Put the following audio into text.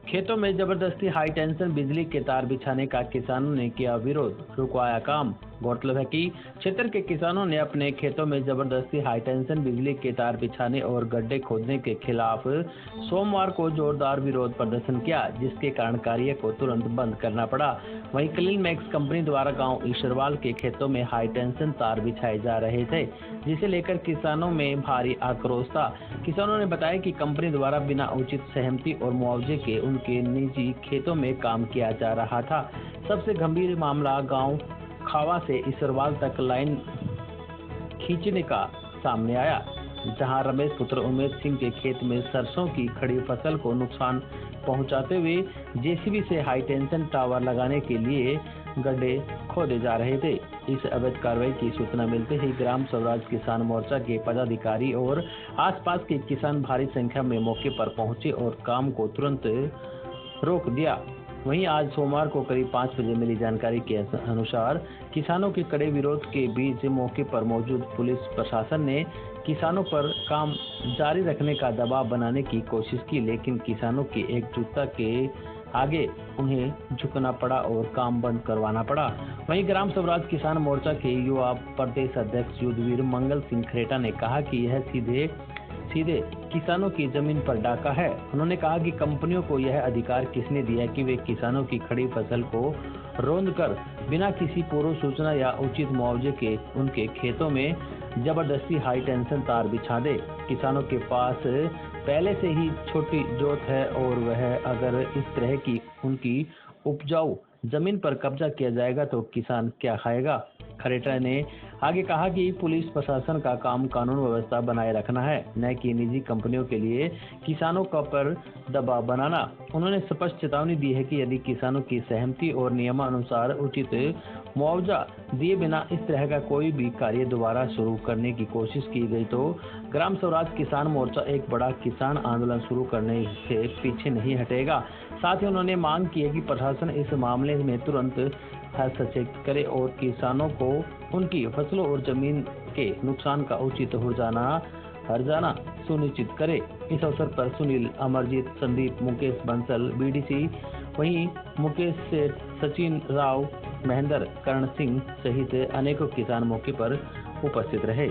खेतों में जबरदस्ती हाई टेंशन बिजली के तार बिछाने का किसानों ने किया विरोध, रुकवाया काम। गौरतलब है कि क्षेत्र के किसानों ने अपने खेतों में जबरदस्ती हाई टेंशन बिजली के तार बिछाने और गड्ढे खोदने के खिलाफ सोमवार को जोरदार विरोध प्रदर्शन किया, जिसके कारण कार्य को तुरंत बंद करना पड़ा। वहीं क्लीन मैक्स कंपनी द्वारा गांव ईश्वरवाल के खेतों में हाई टेंशन तार बिछाए जा रहे थे, जिसे लेकर किसानों में भारी आक्रोश था। किसानों ने बताया कि कंपनी द्वारा बिना उचित सहमति और मुआवजे के उनके निजी खेतों में काम किया जा रहा था। सबसे गंभीर मामला गांव खावा से ईश्वरवाल तक लाइन खींचने का सामने आया, जहां रमेश पुत्र उमेश सिंह के खेत में सरसों की खड़ी फसल को नुकसान पहुंचाते हुए जेसीबी से हाई टेंशन टावर लगाने के लिए गड्ढे खोदे जा रहे थे। इस अवैध कार्रवाई की सूचना मिलते ही ग्राम स्वराज किसान मोर्चा के पदाधिकारी और आसपास के किसान भारी संख्या में मौके पर पहुंचे और काम को तुरंत रोक दिया। वहीं आज सोमवार को करीब 5 बजे मिली जानकारी के अनुसार किसानों के कड़े विरोध के बीच मौके पर मौजूद पुलिस प्रशासन ने किसानों पर काम जारी रखने का दबाव बनाने की कोशिश की, लेकिन किसानों की एकजुटता के आगे उन्हें झुकना पड़ा और काम बंद करवाना पड़ा। वहीं ग्राम स्वराज किसान मोर्चा के युवा प्रदेश अध्यक्ष युद्धवीर मंगल सिंह खरेटा ने कहा कि यह सीधे किसानों की जमीन पर डाका है। उन्होंने कहा कि कंपनियों को यह अधिकार किसने दिया कि वे किसानों की खड़ी फसल को रौंद कर बिना किसी पूर्व सूचना या उचित मुआवजे के उनके खेतों में जबरदस्ती हाई टेंशन तार बिछा दे। किसानों के पास पहले से ही छोटी जोत है और वह अगर इस तरह की उनकी उपजाऊ जमीन पर कब्जा किया जाएगा तो किसान क्या खाएगा। खरेटा ने आगे कहा कि पुलिस प्रशासन का काम कानून व्यवस्था बनाए रखना है, न कि निजी कंपनियों के लिए किसानों का पर दबाव बनाना। उन्होंने स्पष्ट चेतावनी दी है कि यदि किसानों की सहमति और नियमानुसार उचित मुआवजा दिए बिना इस तरह का कोई भी कार्य दोबारा शुरू करने की कोशिश की गई तो ग्राम स्वराज किसान मोर्चा एक बड़ा किसान आंदोलन शुरू करने से पीछे नहीं हटेगा। साथ ही उन्होंने मांग की है कि प्रशासन इस मामले में तुरंत हस्तक्षेप करे और किसानों को उनकी फसलों और जमीन के नुकसान का उचित हर्जाना सुनिश्चित करे। इस अवसर पर सुनील, अमरजीत, संदीप, मुकेश बंसल, बीडीसी, वहीं मुकेश सेठ, सचिन राव, महेंद्र, करण सिंह सहित अनेकों किसान मौके पर उपस्थित रहे।